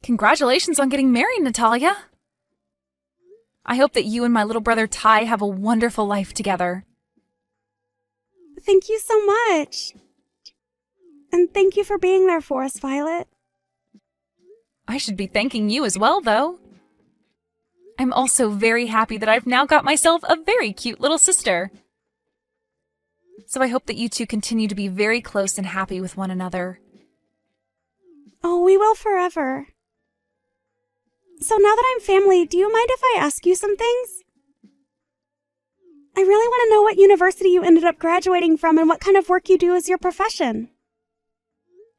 Congratulations on getting married, Natalia. I hope that you and my little brother Ty have a wonderful life together. Thank you so much. And thank you for being there for us, Violet. I should be thanking you as well, though. I'm also very happy that I've now got myself a very cute little sister. So I hope that you two continue to be very close and happy with one another. Oh, we will forever. So now that I'm family, do you mind if I ask you some things? I really want to know what university you ended up graduating from and what kind of work you do as your profession.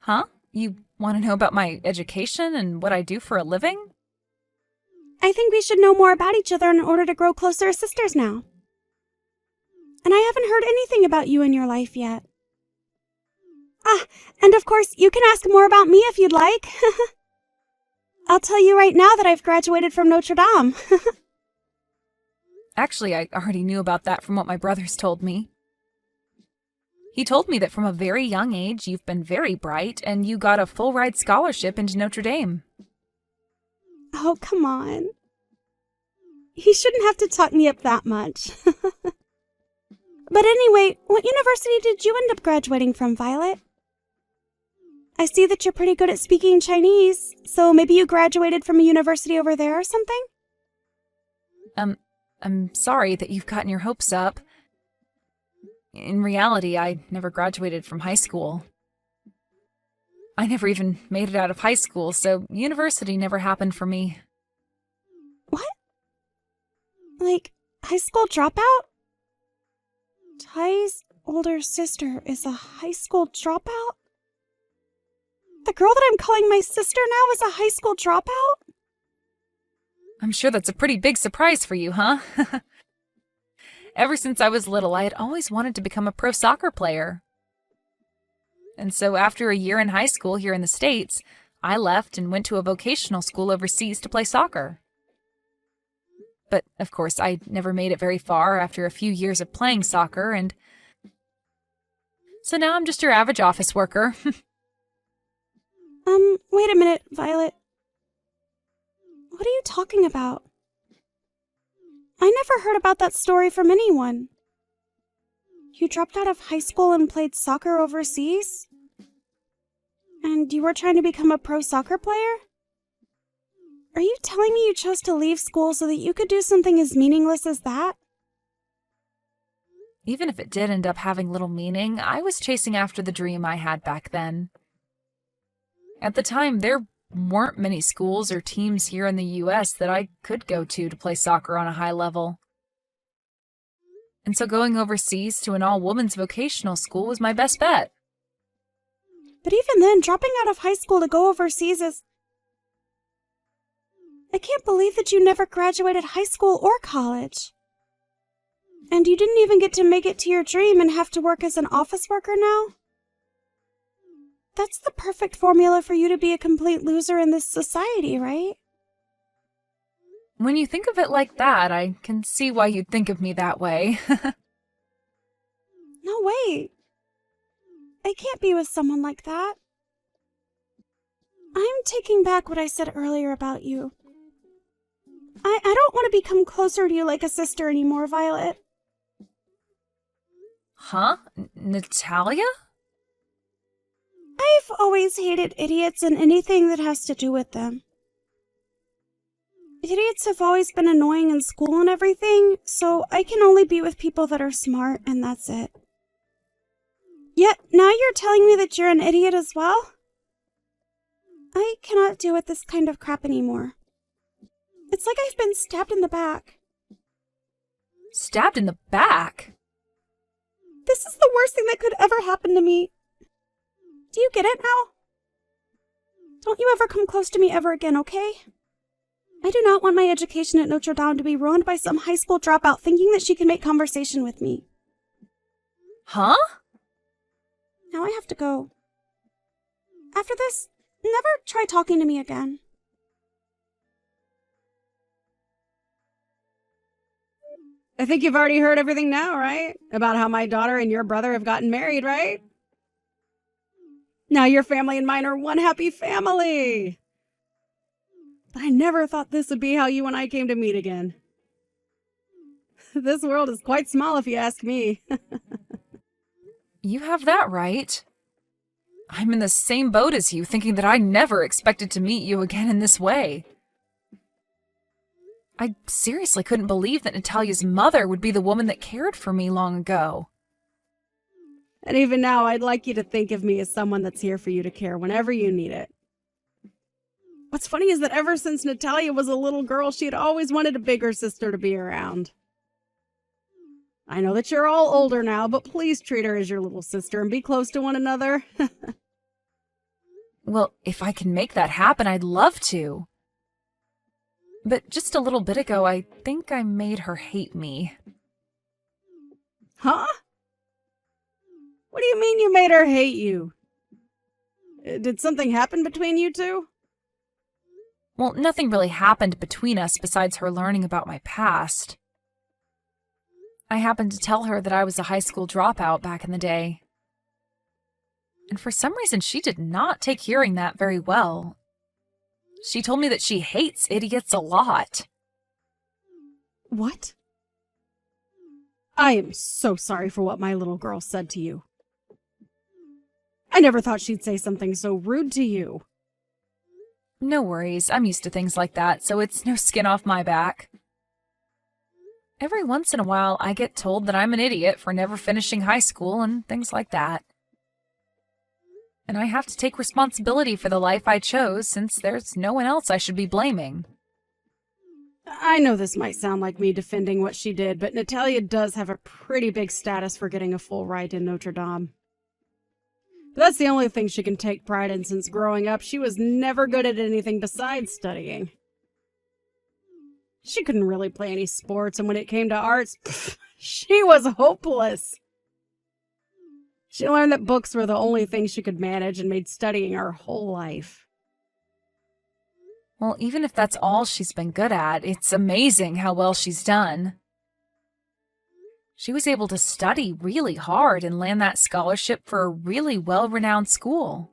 Huh? You want to know about my education and what I do for a living? I think we should know more about each other in order to grow closer as sisters now. And I haven't heard anything about you in your life yet. And of course, you can ask more about me if you'd like. I'll tell you right now that I've graduated from Notre Dame. Actually, I already knew about that from what my brothers told me. He told me that from a very young age, you've been very bright, and you got a full-ride scholarship into Notre Dame. Oh, come on. He shouldn't have to talk me up that much. But anyway, what university did you end up graduating from, Violet? I see that you're pretty good at speaking Chinese, so maybe you graduated from a university over there or something? I'm sorry that you've gotten your hopes up. In reality, I never graduated from high school. I never even made it out of high school, so university never happened for me. What? Like, high school dropout? Ty's older sister is a high school dropout? The girl that I'm calling my sister now is a high school dropout? I'm sure that's a pretty big surprise for you, huh? Ever since I was little, I had always wanted to become a pro soccer player. And so after a year in high school here in the States, I left and went to a vocational school overseas to play soccer. But, of course, I never made it very far after a few years of playing soccer, and so now I'm just your average office worker. Wait a minute, Violet. What are you talking about? I never heard about that story from anyone. You dropped out of high school and played soccer overseas? And you were trying to become a pro soccer player? Are you telling me you chose to leave school so that you could do something as meaningless as that? Even if it did end up having little meaning, I was chasing after the dream I had back then. At the time, there weren't many schools or teams here in the US that I could go to play soccer on a high level. And so going overseas to an all-women's vocational school was my best bet. But even then, dropping out of high school to go overseas is... I can't believe that you never graduated high school or college. And you didn't even get to make it to your dream and have to work as an office worker now? That's the perfect formula for you to be a complete loser in this society, right? When you think of it like that, I can see why you'd think of me that way. No, wait. I can't be with someone like that. I'm taking back what I said earlier about you. I don't want to become closer to you like a sister anymore, Violet. Huh? Natalia? I've always hated idiots and anything that has to do with them. Idiots have always been annoying in school and everything, so I can only be with people that are smart, and that's it. Yet, now you're telling me that you're an idiot as well? I cannot deal with this kind of crap anymore. It's like I've been stabbed in the back. Stabbed in the back? This is the worst thing that could ever happen to me. Do you get it now? Don't you ever come close to me ever again, okay? I do not want my education at Notre Dame to be ruined by some high school dropout thinking that she can make conversation with me. Huh? Now I have to go. After this, never try talking to me again. I think you've already heard everything now, right? About how my daughter and your brother have gotten married, right? Now your family and mine are one happy family. But I never thought this would be how you and I came to meet again. This world is quite small if you ask me. You have that right. I'm in the same boat as you, thinking that I never expected to meet you again in this way. I seriously couldn't believe that Natalia's mother would be the woman that cared for me long ago. And even now, I'd like you to think of me as someone that's here for you to care whenever you need it. What's funny is that ever since Natalia was a little girl, she had always wanted a bigger sister to be around. I know that you're all older now, but please treat her as your little sister and be close to one another. Well, if I can make that happen, I'd love to. But just a little bit ago, I think I made her hate me. Huh? What do you mean you made her hate you? Did something happen between you two? Well, nothing really happened between us besides her learning about my past. I happened to tell her that I was a high school dropout back in the day. And for some reason, she did not take hearing that very well. She told me that she hates idiots a lot. What? I am so sorry for what my little girl said to you. I never thought she'd say something so rude to you. No worries, I'm used to things like that, so it's no skin off my back. Every once in a while, I get told that I'm an idiot for never finishing high school and things like that. And I have to take responsibility for the life I chose since there's no one else I should be blaming. I know this might sound like me defending what she did, but Natalia does have a pretty big status for getting a full ride in Notre Dame. But that's the only thing she can take pride in since growing up. She was never good at anything besides studying. She couldn't really play any sports, and when it came to arts, she was hopeless. She learned that books were the only thing she could manage and made studying her whole life. Well, even if that's all she's been good at, it's amazing how well she's done. She was able to study really hard and land that scholarship for a really well-renowned school.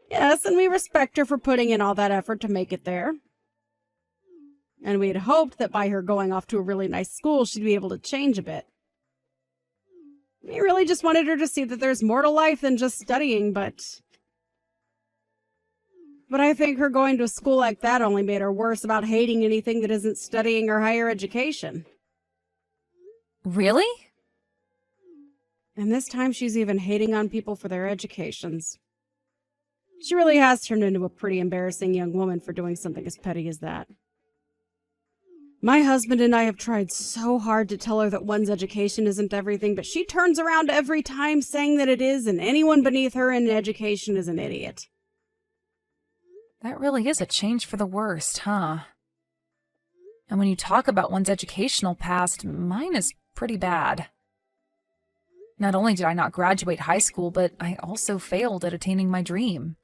Yes, and we respect her for putting in all that effort to make it there. And we had hoped that by her going off to a really nice school, she'd be able to change a bit. We really just wanted her to see that there's more to life than just studying, but I think her going to a school like that only made her worse about hating anything that isn't studying or higher education. Really? And this time she's even hating on people for their educations. She really has turned into a pretty embarrassing young woman for doing something as petty as that. My husband and I have tried so hard to tell her that one's education isn't everything, but she turns around every time saying that it is, and anyone beneath her in education is an idiot. That really is a change for the worst, huh? And when you talk about one's educational past, mine is pretty bad. Not only did I not graduate high school, but I also failed at attaining my dream.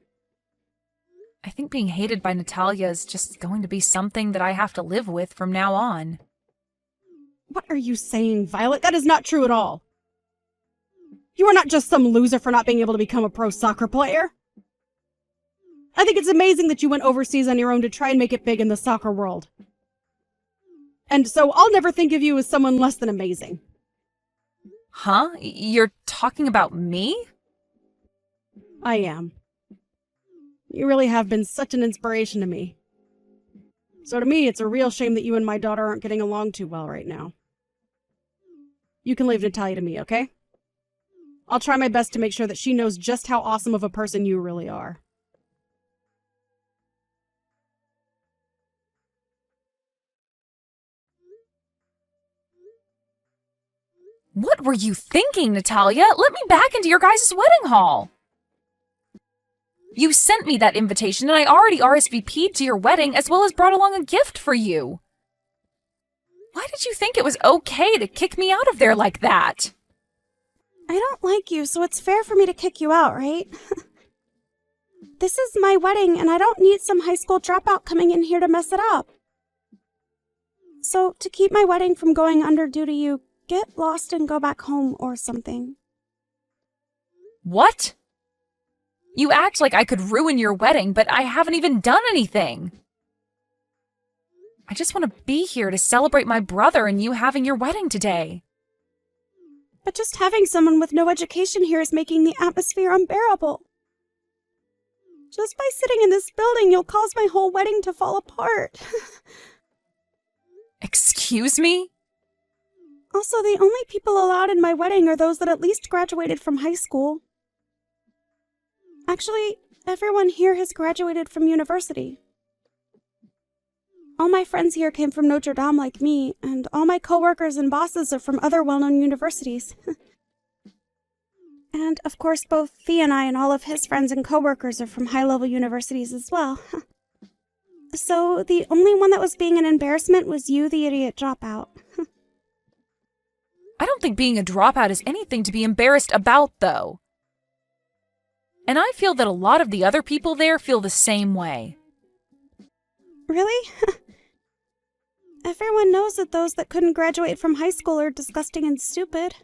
I think being hated by Natalia is just going to be something that I have to live with from now on. What are you saying, Violet? That is not true at all. You are not just some loser for not being able to become a pro soccer player. I think it's amazing that you went overseas on your own to try and make it big in the soccer world. And so I'll never think of you as someone less than amazing. Huh? You're talking about me? I am. You really have been such an inspiration to me. So to me, it's a real shame that you and my daughter aren't getting along too well right now. You can leave Natalia to me, okay? I'll try my best to make sure that she knows just how awesome of a person you really are. What were you thinking, Natalia? Let me back into your guys' wedding hall. You sent me that invitation and I already RSVP'd to your wedding as well as brought along a gift for you. Why did you think it was okay to kick me out of there like that? I don't like you, so it's fair for me to kick you out, right? This is my wedding, and I don't need some high school dropout coming in here to mess it up. So, to keep my wedding from going under due to you, get lost and go back home or something. What? You act like I could ruin your wedding, but I haven't even done anything. I just want to be here to celebrate my brother and you having your wedding today. But just having someone with no education here is making the atmosphere unbearable. Just by sitting in this building, you'll cause my whole wedding to fall apart. Excuse me? Also, the only people allowed in my wedding are those that at least graduated from high school. Actually, everyone here has graduated from university. All my friends here came from Notre Dame like me, and all my coworkers and bosses are from other well-known universities. And, of course, both Thea and I and all of his friends and coworkers are from high-level universities as well. So, the only one that was being an embarrassment was you, the idiot dropout. I don't think being a dropout is anything to be embarrassed about, though. And I feel that a lot of the other people there feel the same way. Really? Everyone knows that those that couldn't graduate from high school are disgusting and stupid.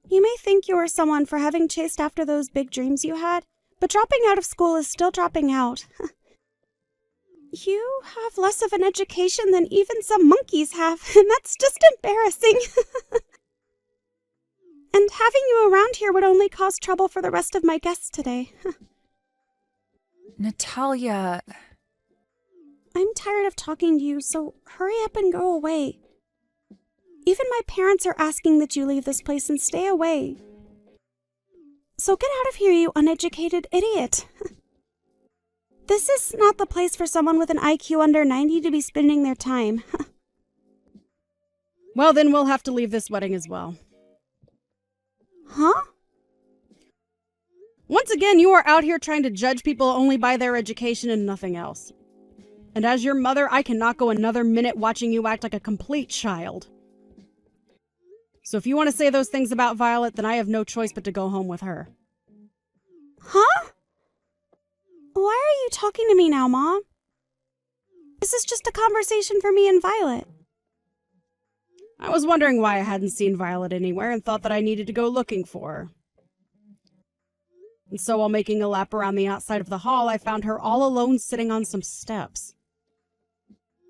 You may think you are someone for having chased after those big dreams you had, but dropping out of school is still dropping out. You have less of an education than even some monkeys have, and that's just embarrassing. And having you around here would only cause trouble for the rest of my guests today. Natalia... I'm tired of talking to you, so hurry up and go away. Even my parents are asking that you leave this place and stay away. So get out of here, you uneducated idiot. This is not the place for someone with an IQ under 90 to be spending their time. Well, then we'll have to leave this wedding as well. Huh? Once again, you are out here trying to judge people only by their education and nothing else. And as your mother, I cannot go another minute watching you act like a complete child. So if you want to say those things about Violet, then I have no choice but to go home with her. Huh? Why are you talking to me now, Mom? This is just a conversation for me and Violet. I was wondering why I hadn't seen Violet anywhere and thought that I needed to go looking for her. And so while making a lap around the outside of the hall, I found her all alone sitting on some steps.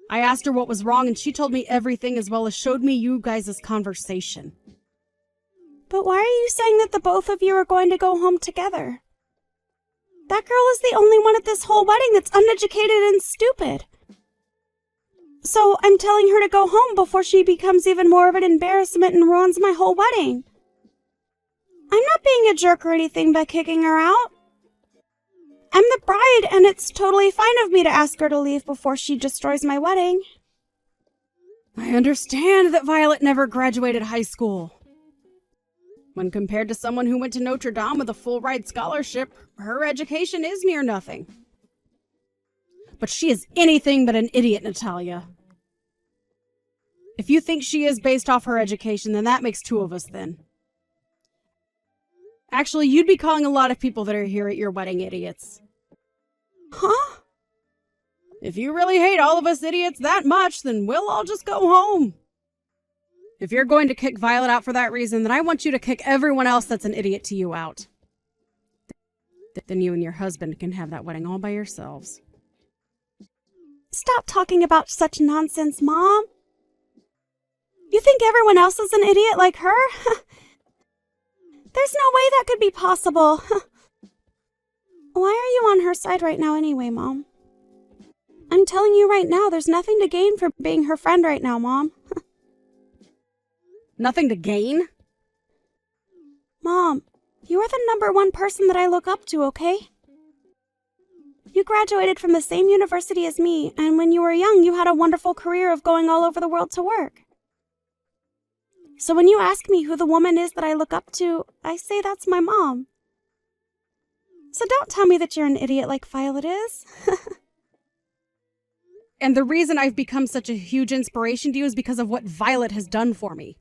I asked her what was wrong, and she told me everything as well as showed me you guys' conversation. But why are you saying that the both of you are going to go home together? That girl is the only one at this whole wedding that's uneducated and stupid. So I'm telling her to go home before she becomes even more of an embarrassment and ruins my whole wedding. I'm not being a jerk or anything by kicking her out. I'm the bride, and it's totally fine of me to ask her to leave before she destroys my wedding. I understand that Violet never graduated high school. When compared to someone who went to Notre Dame with a full-ride scholarship, her education is near nothing. But she is anything but an idiot, Natalia. If you think she is based off her education, then that makes two of us then. Actually, you'd be calling a lot of people that are here at your wedding idiots. Huh? If you really hate all of us idiots that much, then we'll all just go home. If you're going to kick Violet out for that reason, then I want you to kick everyone else that's an idiot to you out. Then you and your husband can have that wedding all by yourselves. Stop talking about such nonsense, Mom. You think everyone else is an idiot like her? There's no way that could be possible. Why are you on her side right now anyway, Mom? I'm telling you right now, there's nothing to gain from being her friend right now, Mom. Nothing to gain? Mom, you are the number one person that I look up to, okay? You graduated from the same university as me, and when you were young, you had a wonderful career of going all over the world to work. So when you ask me who the woman is that I look up to, I say that's my mom. So don't tell me that you're an idiot like Violet is. And the reason I've become such a huge inspiration to you is because of what Violet has done for me.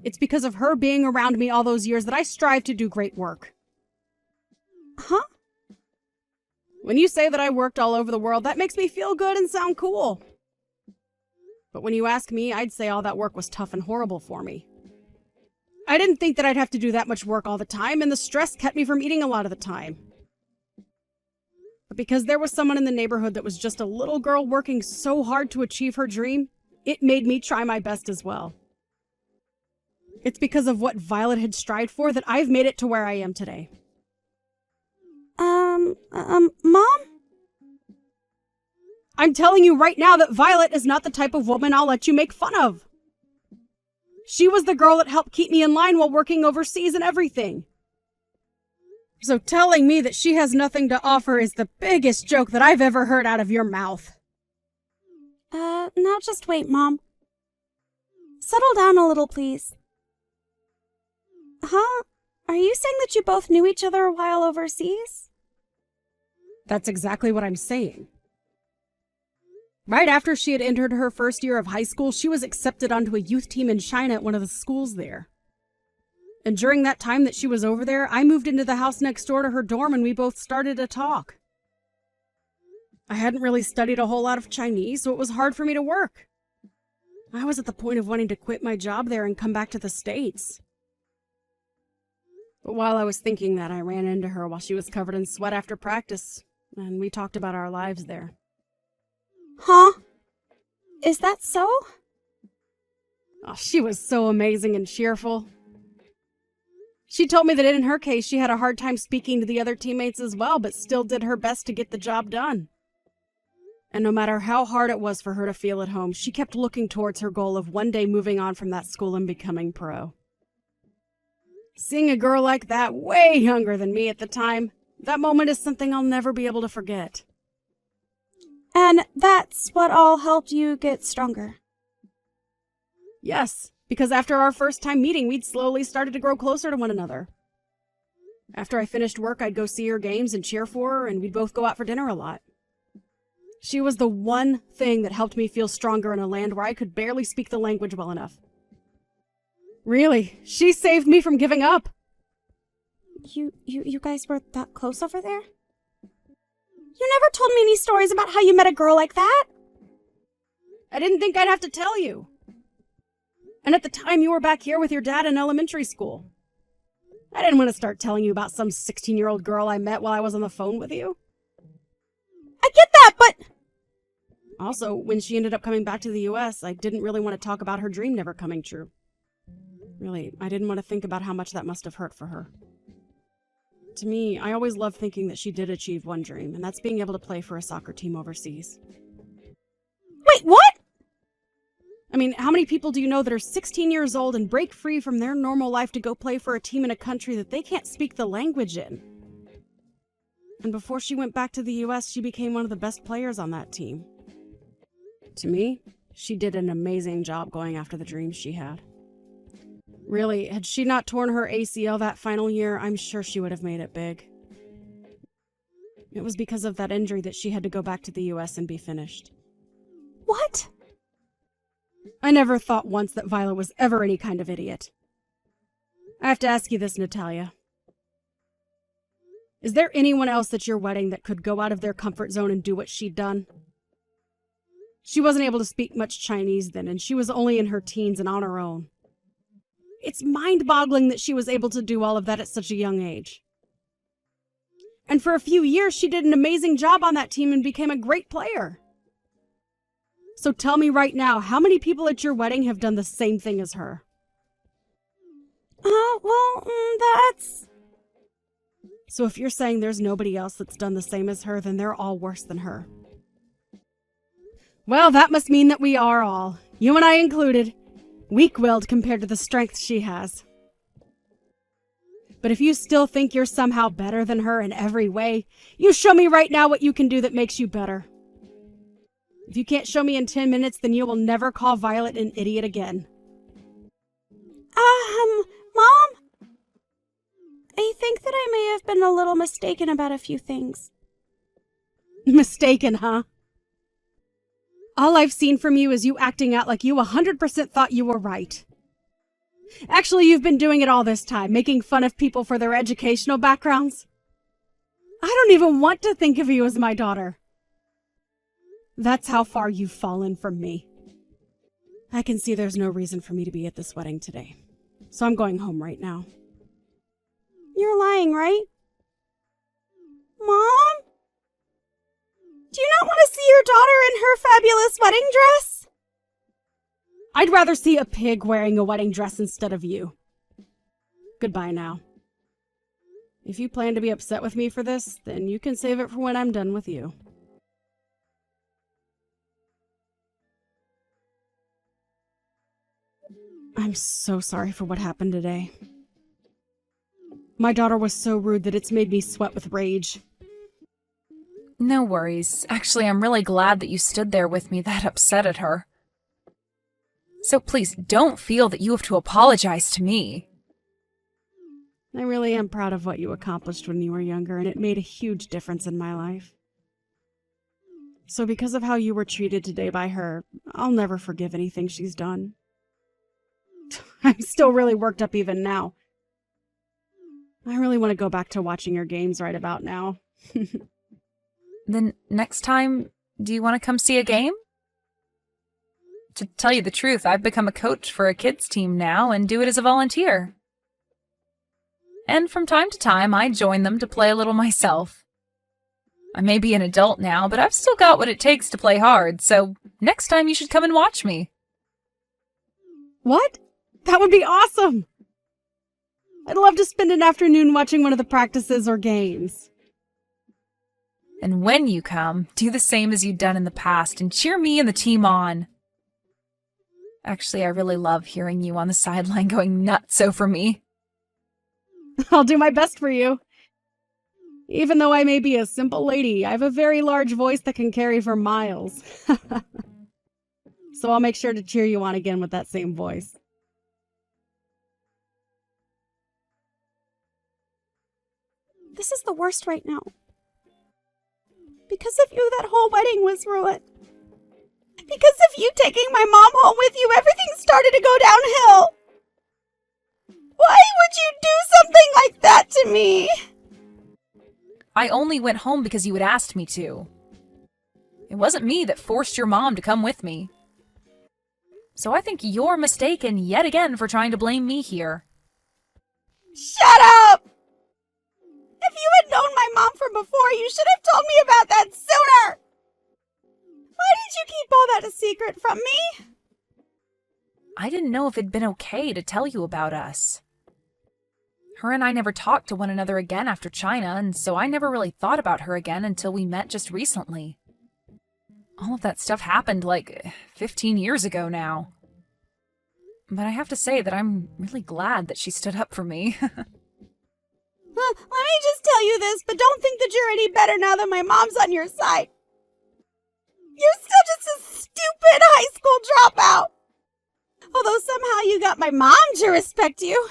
It's because of her being around me all those years that I strive to do great work. Huh? When you say that I worked all over the world, that makes me feel good and sound cool. But when you ask me, I'd say all that work was tough and horrible for me. I didn't think that I'd have to do that much work all the time, and the stress kept me from eating a lot of the time. But because there was someone in the neighborhood that was just a little girl working so hard to achieve her dream, it made me try my best as well. It's because of what Violet had strived for that I've made it to where I am today. Mom? I'm telling you right now that Violet is not the type of woman I'll let you make fun of. She was the girl that helped keep me in line while working overseas and everything. So telling me that she has nothing to offer is the biggest joke that I've ever heard out of your mouth. Now just wait, Mom. Settle down a little, please. Huh? Are you saying that you both knew each other while overseas? That's exactly what I'm saying. Right after she had entered her first year of high school, she was accepted onto a youth team in China at one of the schools there. And during that time that she was over there, I moved into the house next door to her dorm and we both started to talk. I hadn't really studied a whole lot of Chinese, so it was hard for me to work. I was at the point of wanting to quit my job there and come back to the States. But while I was thinking that, I ran into her while she was covered in sweat after practice, and we talked about our lives there. Huh? Is that so? Oh, she was so amazing and cheerful. She told me that in her case, she had a hard time speaking to the other teammates as well, but still did her best to get the job done. And no matter how hard it was for her to feel at home, she kept looking towards her goal of one day moving on from that school and becoming pro. Seeing a girl like that, way younger than me at the time, that moment is something I'll never be able to forget. And that's what all helped you get stronger. Yes, because after our first time meeting, we'd slowly started to grow closer to one another. After I finished work, I'd go see her games and cheer for her, and we'd both go out for dinner a lot. She was the one thing that helped me feel stronger in a land where I could barely speak the language well enough. Really, she saved me from giving up. You guys were that close over there? You never told me any stories about how you met a girl like that. I didn't think I'd have to tell you. And at the time, you were back here with your dad in elementary school. I didn't want to start telling you about some 16-year-old girl I met while I was on the phone with you. I get that, but... Also, when she ended up coming back to the US, I didn't really want to talk about her dream never coming true. Really, I didn't want to think about how much that must have hurt for her. To me, I always loved thinking that she did achieve one dream, and that's being able to play for a soccer team overseas. Wait, what? I mean, how many people do you know that are 16 years old and break free from their normal life to go play for a team in a country that they can't speak the language in? And before she went back to the US, she became one of the best players on that team. To me, she did an amazing job going after the dreams she had. Really, had she not torn her ACL that final year, I'm sure she would have made it big. It was because of that injury that she had to go back to the US and be finished. What? I never thought once that Violet was ever any kind of idiot. I have to ask you this, Natalia. Is there anyone else at your wedding that could go out of their comfort zone and do what she'd done? She wasn't able to speak much Chinese then, and she was only in her teens and on her own. It's mind-boggling that she was able to do all of that at such a young age. And for a few years, she did an amazing job on that team and became a great player. So tell me right now, how many people at your wedding have done the same thing as her? That's... So if you're saying there's nobody else that's done the same as her, then they're all worse than her. Well, that must mean that we are all, you and I included, weak-willed compared to the strength she has. But if you still think you're somehow better than her in every way, you show me right now what you can do that makes you better. If you can't show me in 10 minutes, then you will never call Violet an idiot again. Mom? I think that I may have been a little mistaken about a few things. Mistaken, huh? All I've seen from you is you acting out like you 100% thought you were right. Actually, you've been doing it all this time, making fun of people for their educational backgrounds. I don't even want to think of you as my daughter. That's how far you've fallen from me. I can see there's no reason for me to be at this wedding today. So I'm going home right now. You're lying, right? Mom? Do you not want to see your daughter in her fabulous wedding dress? I'd rather see a pig wearing a wedding dress instead of you. Goodbye now. If you plan to be upset with me for this, then you can save it for when I'm done with you. I'm so sorry for what happened today. My daughter was so rude that it's made me sweat with rage. No worries. Actually, I'm really glad that you stood there with me that upset at her. So please, don't feel that you have to apologize to me. I really am proud of what you accomplished when you were younger, and it made a huge difference in my life. So because of how you were treated today by her, I'll never forgive anything she's done. I'm still really worked up even now. I really want to go back to watching your games right about now. Then next time, do you want to come see a game? To tell you the truth, I've become a coach for a kids team now and do it as a volunteer. And from time to time, I join them to play a little myself. I may be an adult now, but I've still got what it takes to play hard, so next time you should come and watch me. What? That would be awesome! I'd love to spend an afternoon watching one of the practices or games. And when you come, do the same as you've done in the past and cheer me and the team on. Actually, I really love hearing you on the sideline going nuts over me. I'll do my best for you. Even though I may be a simple lady, I have a very large voice that can carry for miles. So I'll make sure to cheer you on again with that same voice. This is the worst right now. Because of you, that whole wedding was ruined. Because of you taking my mom home with you, everything started to go downhill. Why would you do something like that to me? I only went home because you had asked me to. It wasn't me that forced your mom to come with me. So I think you're mistaken yet again for trying to blame me here. Shut up! If you had known my mom from before, you should have told me about that sooner! Why did you keep all that a secret from me? I didn't know if it'd been okay to tell you about us. Her and I never talked to one another again after China, and so I never really thought about her again until we met just recently. All of that stuff happened like 15 years ago now. But I have to say that I'm really glad that she stood up for me. Let me just tell you this, but don't think that you're any better now that my mom's on your side. You're still just a stupid high school dropout. Although somehow you got my mom to respect you.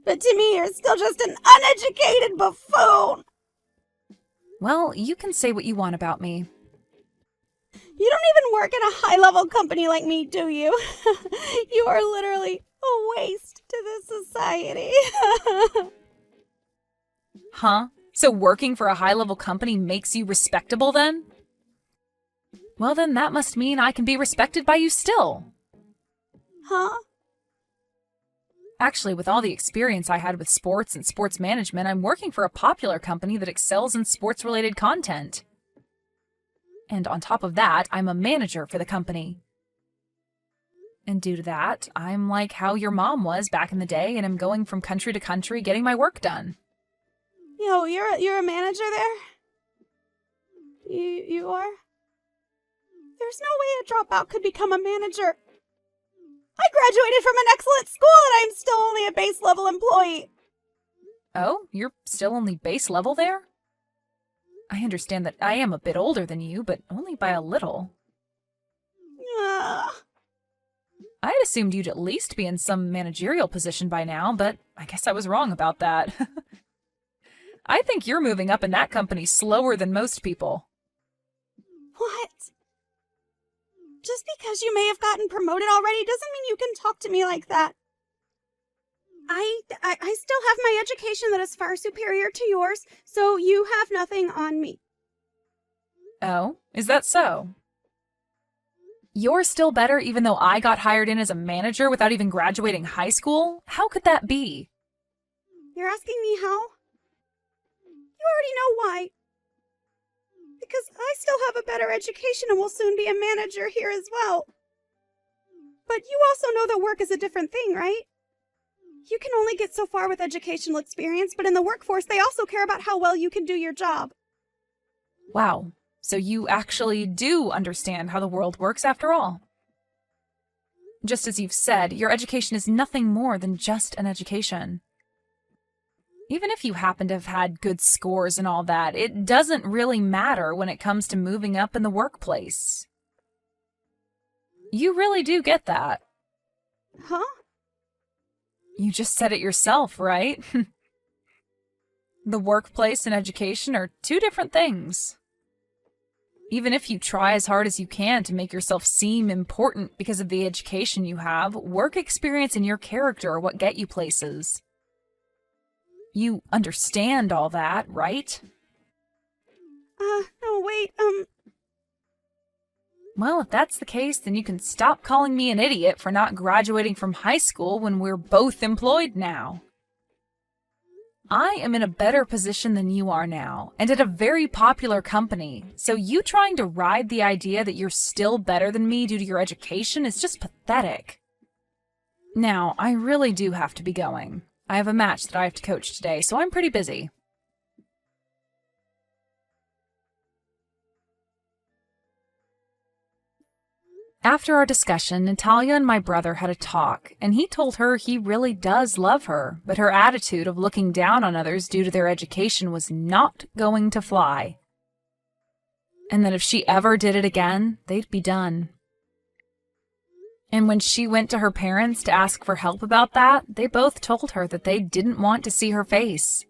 But to me, you're still just an uneducated buffoon. Well, you can say what you want about me. You don't even work in a high-level company like me, do you? You are literally a waste to this society. Huh? So working for a high-level company makes you respectable then? Well then, that must mean I can be respected by you still. Huh? Actually, with all the experience I had with sports and sports management, I'm working for a popular company that excels in sports-related content. And on top of that, I'm a manager for the company. And due to that, I'm like how your mom was back in the day, and I'm going from country to country getting my work done. Yo, you're a manager there? You are? There's no way a dropout could become a manager. I graduated from an excellent school and I'm still only a base level employee. Oh, you're still only base level there? I understand that I am a bit older than you, but only by a little. Ugh. I had assumed you'd at least be in some managerial position by now, but I guess I was wrong about that. I think you're moving up in that company slower than most people. What? Just because you may have gotten promoted already doesn't mean you can talk to me like that. I still have my education that is far superior to yours, so you have nothing on me. Oh, is that so? You're still better even though I got hired in as a manager without even graduating high school? How could that be? You're asking me how? You already know why. Because I still have a better education and will soon be a manager here as well. But you also know that work is a different thing, right? You can only get so far with educational experience, but in the workforce, they also care about how well you can do your job. Wow, so you actually do understand how the world works after all. Just as you've said, your education is nothing more than just an education. Even if you happen to have had good scores and all that, it doesn't really matter when it comes to moving up in the workplace. You really do get that. Huh? You just said it yourself, right? The workplace and education are two different things. Even if you try as hard as you can to make yourself seem important because of the education you have, work experience and your character are what get you places. You understand all that, right? No, wait, Well, if that's the case, then you can stop calling me an idiot for not graduating from high school when we're both employed now. I am in a better position than you are now, and at a very popular company, so you trying to ride the idea that you're still better than me due to your education is just pathetic. Now, I really do have to be going. I have a match that I have to coach today, so I'm pretty busy. After our discussion, Natalia and my brother had a talk, and he told her he really does love her, but her attitude of looking down on others due to their education was not going to fly. And that if she ever did it again, they'd be done. And when she went to her parents to ask for help about that, they both told her that they didn't want to see her face.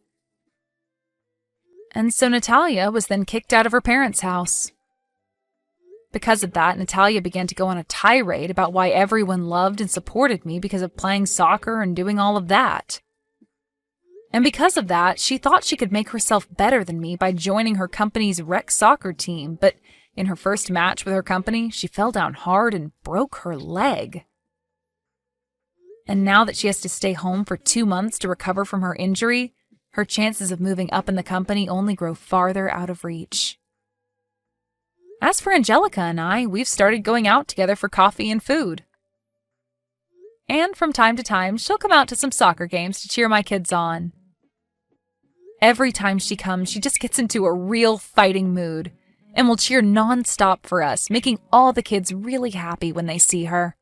And so Natalia was then kicked out of her parents' house. Because of that, Natalia began to go on a tirade about why everyone loved and supported me because of playing soccer and doing all of that. And because of that, she thought she could make herself better than me by joining her company's rec soccer team, but in her first match with her company, she fell down hard and broke her leg. And now that she has to stay home for 2 months to recover from her injury, her chances of moving up in the company only grow farther out of reach. As for Angelica and I, we've started going out together for coffee and food. And from time to time, she'll come out to some soccer games to cheer my kids on. Every time she comes, she just gets into a real fighting mood and will cheer non-stop for us, making all the kids really happy when they see her.